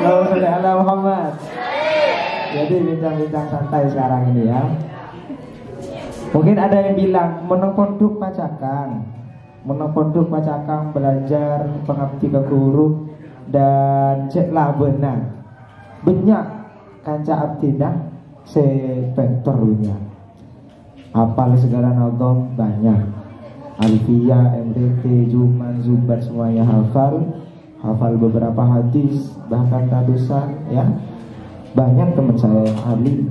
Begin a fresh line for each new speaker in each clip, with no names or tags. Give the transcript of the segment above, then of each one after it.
Allahumma sholli ala Muhammad. Jadi bincang-bincang santai sekarang ini ya. Mungkin ada yang bilang menang pondok pacakang, menang pondok pacakang belajar pengabdi ke guru dan cek lah benar banyak kanca abdina sepektor dunia. Hafal segala nazam banyak, Alfiyah, MDT, Juman, Zubat semuanya hafal. Hafal beberapa hadis, bahkan ratusan ya. Banyak teman saya yang ahli.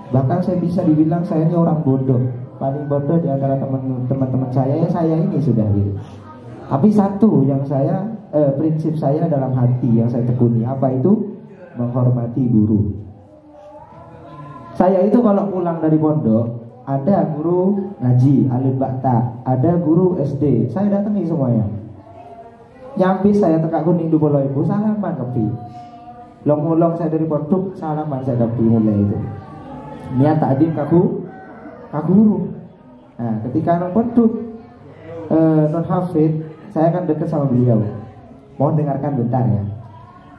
Bahkan saya bisa dibilang saya ini orang bodoh. Paling bodoh di antara teman-teman saya ya saya ini sudah gitu. Tapi satu yang saya prinsip saya dalam hati yang saya tekuni, apa itu? Menghormati guru. Saya itu kalau pulang dari pondok, ada guru ngaji, alim bakta, ada guru SD, saya datangi semuanya. Nyambi saya tekak kuning di bola ibu, salaman kepi. Long-long saya dari pondok, salaman saya kepi mulai itu. Niat takdim kaku guru. Nah, ketika nang pondok non hafid, saya akan dekat sama beliau. Mohon dengarkan bentar ya.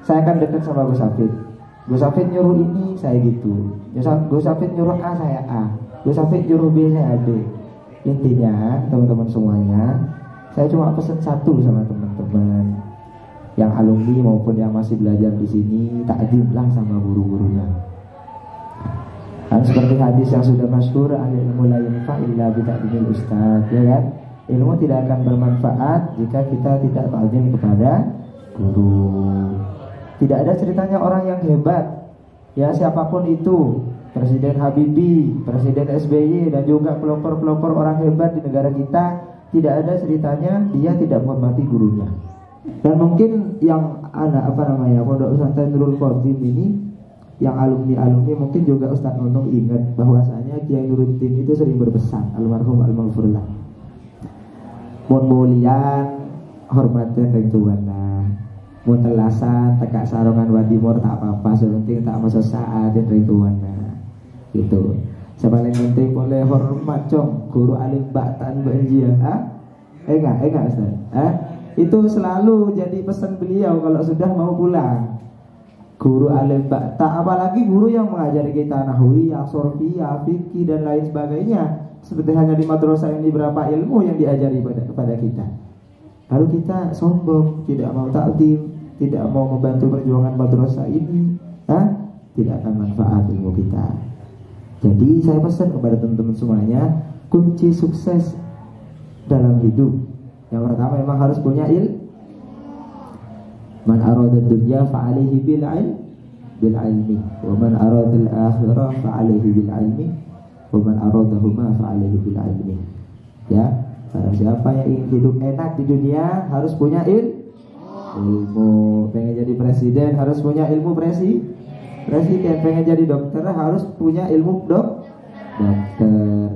Saya akan dekat sama Gus Hafid. Gus Hafid nyuruh ini, saya gitu. Gus Hafid nyuruh A, saya A. Gus Hafid nyuruh B, saya B. Intinya teman-teman semuanya, saya cuma pesan satu sama teman-teman yang alumni maupun yang masih belajar di sini, takdimlah sama guru-gurunya. Kan seperti hadis yang sudah masyhur, al-ilmu la yanfa illa bi ta'dimil ustaz, ya kan? Ilmu tidak akan bermanfaat jika kita tidak takdim kepada guru. Tidak ada ceritanya orang yang hebat, ya siapapun itu, Presiden Habibie, Presiden SBY, dan juga pelopor-pelopor orang hebat di negara kita, tidak ada ceritanya dia tidak menghormati gurunya. Dan mungkin yang Pondok Pesantren Nurul Khotim ini, yang alumni mungkin juga Ustadz Nunung ingat bahwasanya Kiai Nuruddin itu sering berpesan, almarhum al-maghfurlah, mun mulian hormatin yang tuana, mun telasan tekak sarongan wadimor tak apa-apa, sepenting tak masa saat yang tuana gitu. Sepaling penting boleh hormat cong guru alim baktan berenjian enggak Ustaz. Itu selalu jadi pesan beliau kalau sudah mau pulang. Guru alim bakta, apalagi guru yang mengajari kita nahwi, sorfiyah, fikih dan lain sebagainya. Seperti hanya di madrasah ini berapa ilmu yang diajari kepada kita. Lalu kita sombong, tidak mau takdim, tidak mau membantu perjuangan madrasah ini, tidak akan manfaat ilmu kita. Jadi saya pesan kepada teman-teman semuanya, kunci sukses dalam hidup yang pertama memang harus punya ilmu. Man arada dunya fa'alaihi bil ilmi, wa man arada al-akhirah fa'alaihi bil ilmi, wa man aradahuma fa'alaihi bil ilmi. Ya, barang siapa yang ingin hidup enak di dunia harus punya ilmu. Pengen jadi presiden harus punya ilmu presiden. Pengen jadi dokter harus punya ilmu dokter.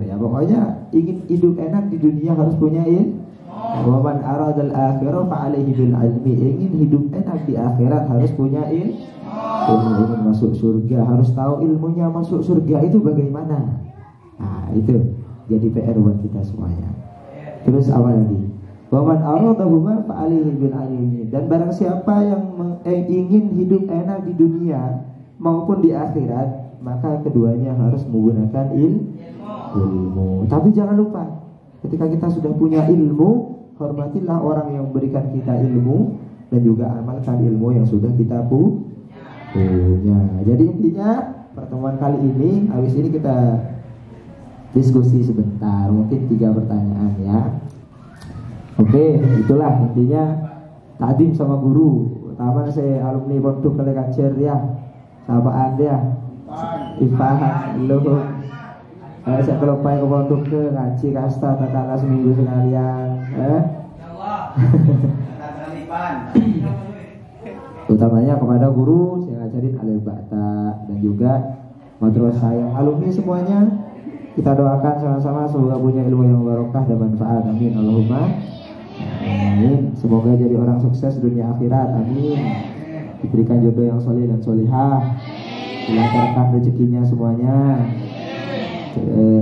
Ya pokoknya ingin hidup enak di dunia harus punya ilmu. Wa man aradal akhirah fa'alaihi bil ilmi. Ingin hidup enak di akhirat harus punya ilmu. Ingin masuk surga harus tahu ilmunya masuk surga itu bagaimana. Nah itu jadi PR buat kita semuanya. Terus awal lagi, wa man aradahuma fa'alaihi bil ilmi. Dan barang siapa yang ingin hidup enak di dunia maupun di akhirat, maka keduanya harus menggunakan ilmu. Tapi jangan lupa, ketika kita sudah punya ilmu, hormatilah orang yang memberikan kita ilmu dan juga amalkan ilmu yang sudah kita punya. Jadi intinya pertemuan kali ini, habis ini kita diskusi sebentar, mungkin 3 pertanyaan ya. Oke, itulah intinya takdim sama guru. Pertama saya alumni Pondok Kelekajer ya. Sapaan dia Ifahan loh. Saya kalau ke pondok ke ngaji kasta takala seminggu sekalian. Utamanya kepada guru saya ngajarin alim bakta dan juga madrasah yang alumni semuanya. Kita doakan sama-sama semoga punya ilmu yang barokah dan manfaat. Amin Allahumma amin. Semoga jadi orang sukses dunia akhirat. Amin. Diberikan jodoh yang soleh dan solihah, dilancarkan rezekinya semuanya,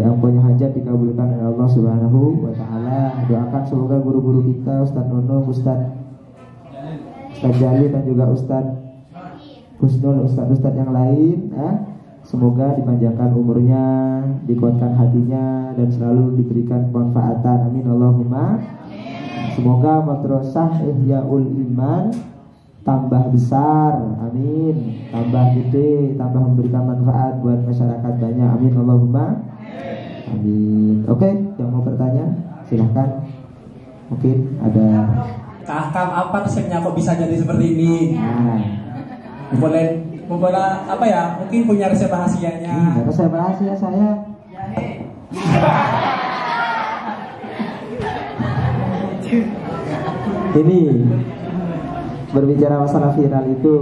yang punya hajat dikabulkan oleh Allah Subhanahu wa ta'ala. Doakan semoga guru-guru kita, Ustadz Nono, Ustadz Jalil dan juga Ustadz husnul ustadz-ustadz yang lain semoga dipanjangkan umurnya, dikuatkan hatinya, dan selalu diberikan kemanfaatan. Amin Allahumma. Semoga madrasah Ihyaul Iman tambah besar, amin, tambah gede, tambah memberikan manfaat buat masyarakat banyak, amin Allahumma. Amin. Oke, yang mau bertanya silahkan. Mungkin ada.
Kakak, apa resepnya kok bisa jadi seperti ini? Boleh apa ya? Mungkin punya resep rahasianya.
Resep rahasia saya. Ini berbicara masalah viral itu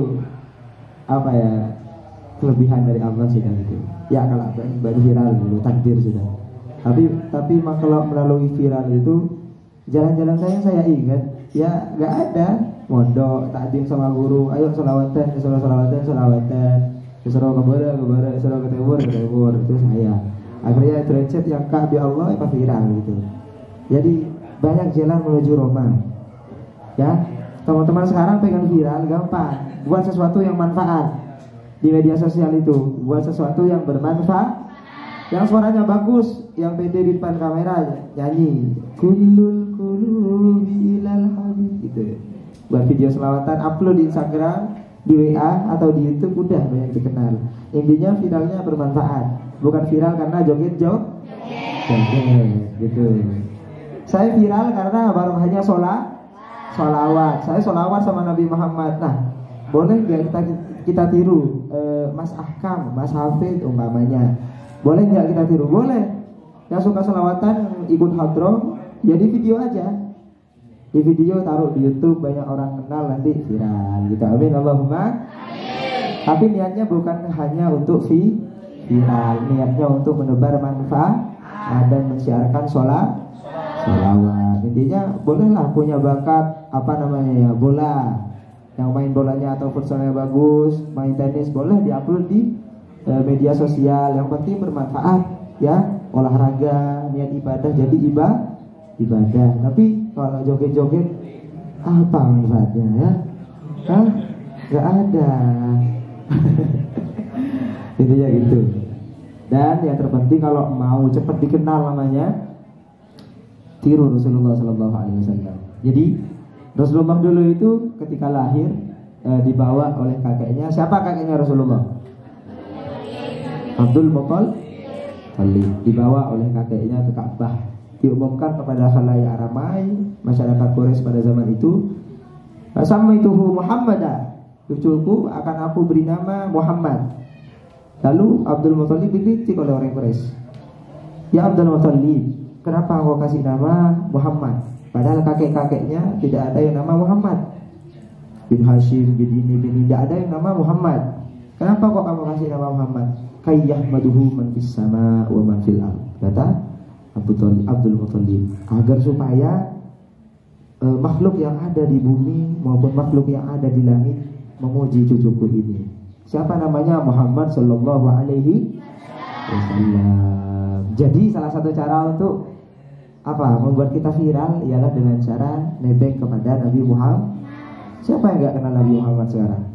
apa ya? Kelebihan dari Allah sudah itu. Ya kalau baru viral dulu takdir sudah. Tapi kalau melalui viral itu jalan-jalan saya ingat ya nggak ada mondok takdim sama guru, ayo selawatan disuruh ke timur itu saya akhirnya derajat yang kak di Allah itu viral gitu. Jadi banyak jalan menuju Roma ya. Teman-teman sekarang pengen viral gampang, buat sesuatu yang manfaat di media sosial itu, buat sesuatu yang bermanfaat, yang suaranya bagus, yang pede di depan kamera nyanyi kullul qulubi ilal habib gitu. Buat video selawatan, upload di Instagram, di WA atau di YouTube, udah banyak dikenal. Intinya viralnya bermanfaat, bukan viral karena joget gitu. Saya viral karena baru hanya sholawat. Saya sholawat sama Nabi Muhammad. Nah, boleh nggak kita tiru Mas Ahkam, Mas Hafid umpamanya? Boleh nggak kita tiru? Boleh. Yang suka sholawatan ikut hadroh, jadi video aja. Di video taruh di YouTube, banyak orang kenal, nanti viral gitu. Amin Allahumma. Tapi niatnya bukan hanya untuk viral, niatnya untuk menebar manfaat dan mensiarkan sholawat. Intinya bolehlah punya bakat bola, yang main bolanya atau futsalnya bagus, main tenis, boleh diupload di media sosial. Yang penting bermanfaat ya, olahraga, niat ibadah jadi ibadah. Tapi kalau joget-joget apa manfaatnya ya? Gak ada. Intinya gitu. Dan yang terpenting kalau mau cepat dikenal namanya, tiru Rasulullah SAW. Jadi Rasulullah dulu itu ketika lahir dibawa oleh kakeknya. Siapa kakeknya Rasulullah? Abdul Muttalib. Dibawa oleh kakeknya ke Ka'bah, diumumkan kepada khalayak ramai masyarakat Quraisy pada zaman itu, "Samaituhu Muhammadan." Cucuku akan aku beri nama Muhammad. Lalu Abdul Muttalib dikritik oleh orang Quraisy. "Ya Abdul Muttalib, kenapa kau kasih nama Muhammad? Padahal kakek-kakeknya tidak ada yang nama Muhammad. Bin Hashim, bin ini, tidak ada yang nama Muhammad. Kenapa kok kamu kasih nama Muhammad? Kayyahmaduhu man fis sama wa man fil ard." Kata Abdul Muttalib, agar supaya makhluk yang ada di bumi maupun makhluk yang ada di langit memuji cucuku ini. Siapa namanya? Muhammad sallallahu alaihi wasallam. Jadi salah satu cara untuk membuat kita viral ialah dengan cara nebeng kepada Nabi Muhammad. Siapa yang gak kenal Nabi Muhammad sekarang?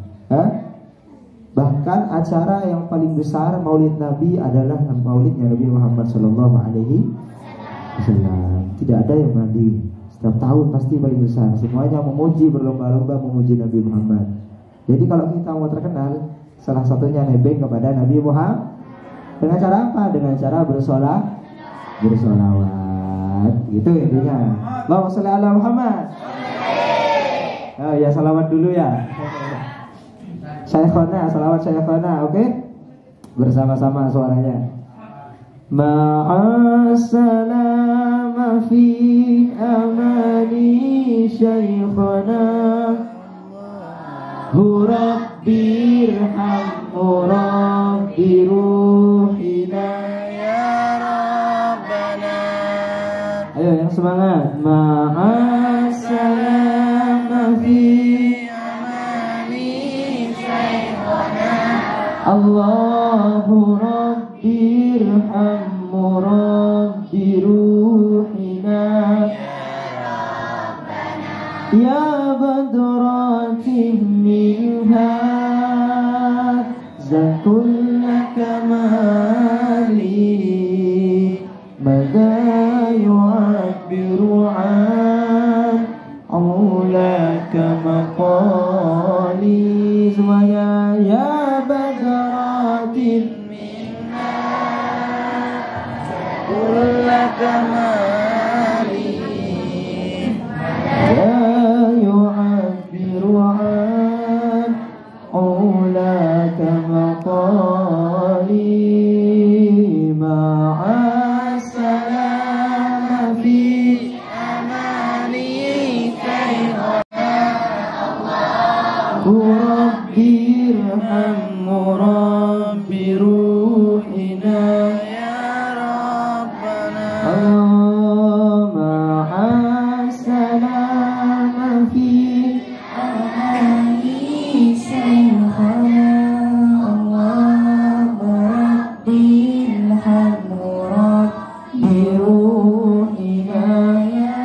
Bahkan acara yang paling besar Maulid Nabi adalah Maulidnya Nabi Muhammad sallallahu alaihi wasallam. Tidak ada yang mandi. Setiap tahun pasti paling besar. Semuanya memuji, berlomba-lomba memuji Nabi Muhammad. Jadi kalau kita mau terkenal, salah satunya nebeng kepada Nabi Muhammad. Dengan cara apa? Dengan cara bersolawat. Gitu intinya. Allahumma sholli ala Muhammad. Oh ya, salawat dulu ya. Syekhona, salawat Syekhona, oke? Bersama-sama suaranya. Ma'assalama fi amani Syekhona, hu rabbirham rabbi ruhina ya Rabbana. Ayo yang semangat. Ma'assalama fi Allahu rabbirhammu rabbi ruhina ya badratin minha كل كمالي ماذا يعبر عن علاك مقالي يا بدرات منا كل كمالي لا يعبر عن علاك مقالي مع السلام في أماني ربي ارحم ربي روحنا يا ربنا مع السلام في أماني شيخنا اللهم ربي ارحم ربي روحنا يا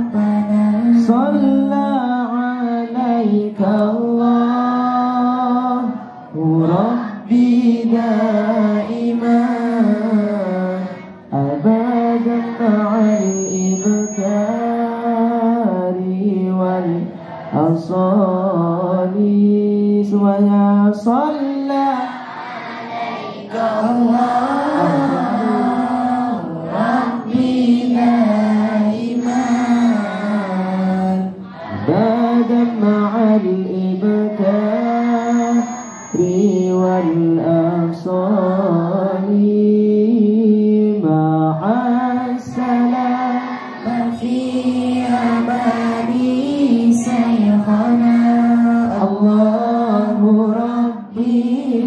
ربنا صلى عليك الله ربي دائما أبدا مع الإبكار والأصال ويا صلى عليك الله ربي دائما أبدا مع الإبكار والأبصار مع السلام في أماني شيخنا الله ربي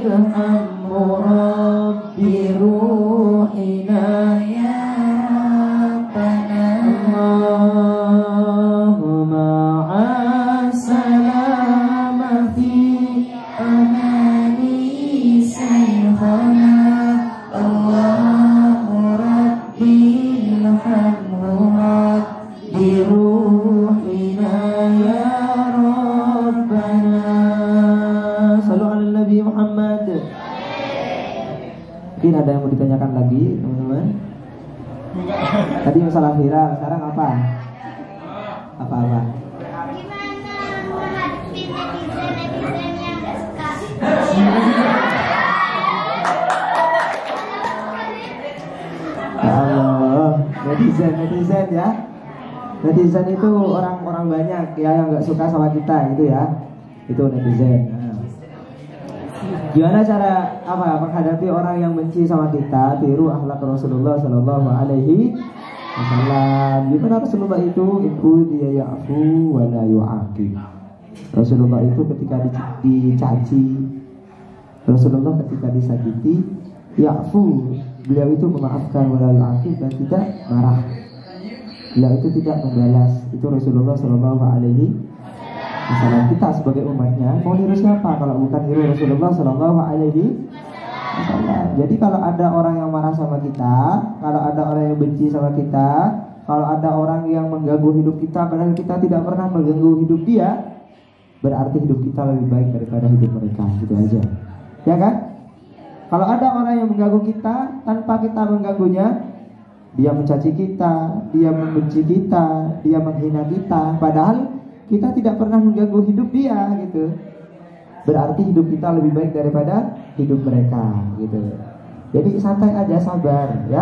ارحم ربي روحنا يا ربنا اللهم مع السلام في أماني شيخنا الله ربي ارحم ربي روحنا يا ربنا صلوا على Nabi Muhammad. Mungkin ada yang mau ditanyakan lagi teman-teman. Tadi masalah viral, sekarang apa? Apa-apa?
Gimana menghadapi netizen yang gak suka?
Allah, netizen ya. Netizen itu orang-orang banyak ya yang nggak suka sama kita gitu ya. Itu netizen. Nah. Gimana cara menghadapi orang yang benci sama kita? Tiru akhlak Rasulullah Sallallahu Alaihi Wasallam. Gimana Rasulullah itu? Dia ya'fu wa la yu'aqib. Rasulullah itu ketika dicaci, Rasulullah ketika disakiti, ya'fu, beliau itu memaafkan wa la yu'aqib dan tidak marah. Beliau itu tidak membalas. Itu Rasulullah Sallallahu Alaihi Wasallam. Kita sebagai umatnya mau niru siapa kalau bukan niru Rasulullah Sallallahu Alaihi Wasallam. Jadi kalau ada orang yang marah sama kita, kalau ada orang yang benci sama kita, kalau ada orang yang mengganggu hidup kita padahal kita tidak pernah mengganggu hidup dia, berarti hidup kita lebih baik daripada hidup mereka. Gitu aja, ya kan? Kalau ada orang yang mengganggu kita tanpa kita mengganggunya, dia mencaci kita, dia membenci kita, dia menghina kita, padahal kita tidak pernah mengganggu hidup dia gitu. Berarti hidup kita lebih baik daripada hidup mereka gitu. Jadi santai aja, sabar ya.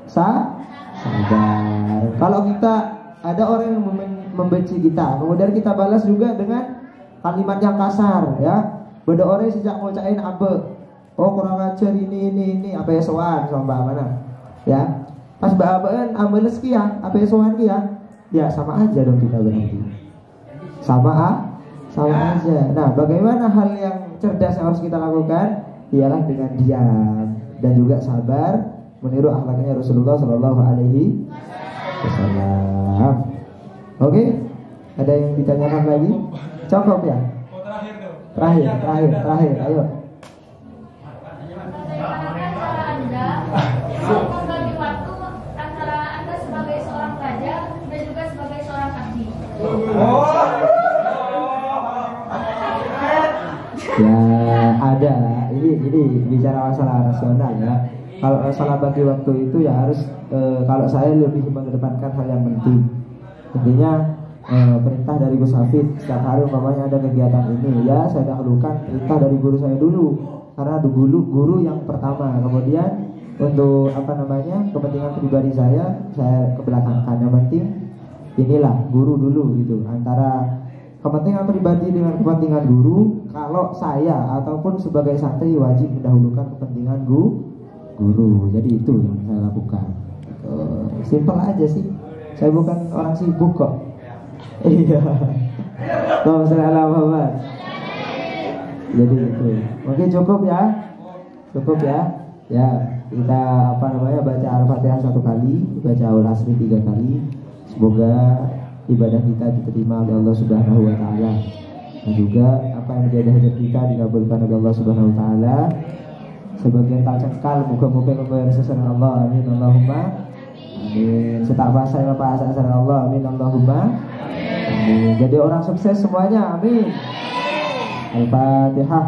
Sabar. Kalau kita ada orang yang membenci kita, kemudian kita balas juga dengan kalimat yang kasar ya. Beda orang sejak mau cain abe. Oh kurang ajar ini apa ya soan sama mana ya. Pas baabaan ambeles ki ya, apa ya soan ki ya. Ya sama aja dong kita berarti. Sama aja. Nah, bagaimana hal yang cerdas yang harus kita lakukan? Ialah dengan diam dan juga sabar, meniru akhlaknya Rasulullah Sallallahu Alaihi Wasallam. Oke, ada yang ditanyakan lagi? Cukup ya? Terakhir. Ayo.
Membagi waktu antara Anda sebagai seorang pelajar dan juga sebagai seorang abdi.
Ya ada. Ini bicara masalah rasional ya. Kalau masalah bagi waktu itu ya harus kalau saya lebih mengedepankan hal yang penting. Intinya perintah dari Gus Hafid setiap hari umpamanya ada kegiatan ini, ya saya dahulukan perintah dari guru saya dulu karena guru yang pertama. Kemudian untuk kepentingan pribadi saya kebelakangkan. Yang penting inilah guru dulu gitu. Antara kepentingan pribadi dengan kepentingan guru, kalau saya ataupun sebagai santri wajib mendahulukan kepentingan guru. Jadi itu yang saya lakukan. Simpel aja sih. Saya bukan orang sibuk kok. Iya. Muhammad. Jadi itu. Oke, cukup ya. Cukup ya. Ya, kita baca Al-Fatihah 1 kali, baca Al-Asri 3 kali. Semoga ibadah kita diterima oleh Allah Subhanahu wa taala. Dan juga apa yang menjadi hajat kita dikabulkan oleh Allah Subhanahu wa taala. Sebagian tak cekal muka-muka membayar sesuai Allah. Amin Allahumma. Amin. Setak bahasa yang bahasa Allah. Amin Allahumma. Amin. Jadi orang sukses semuanya. Amin. Al-Fatihah.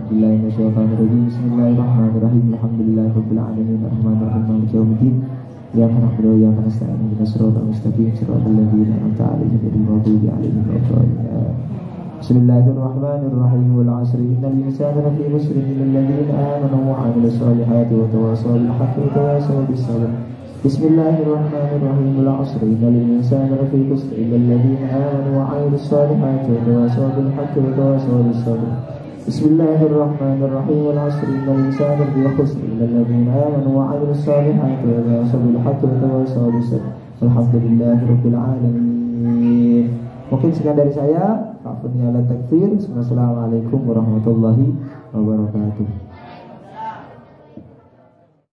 Bismillahirrahmanirrahim. Alhamdulillahirabbil alamin. Arrahmanirrahim. Maliki yaumiddin. Iyyaka na'budu wa iyyaka nasta'in. Ihdinas siratal mustaqim. Siratal ladzina an'amta 'alaihim ghairil maghdubi 'alaihim waladdallin. Bismillahirrahmanirrahim. Wal 'asri innal insana lafii khusr illal ladzina amanu wa 'amilus solihati wa tawassaw bil haqqi wa tawassaw bis sabr. Bismillahirrahmanirrahim. Wal 'asri innal insana lafii khusr illal ladzina amanu wa 'amilus solihati wa tawassaw bil haqqi wa tawassaw bis sabr. Bismillahirrahmanirrahim. Wal 'asri innal insana lafii khusr illal ladzina amanu wa 'amilus solihati wa tawassaw bil haqqi wa tawassaw bis sabr. Alhamdulillahirabbil alamin. Mungkin sekian dari saya. Afunni ala takfir. Wassalamualaikum warahmatullahi wabarakatuh.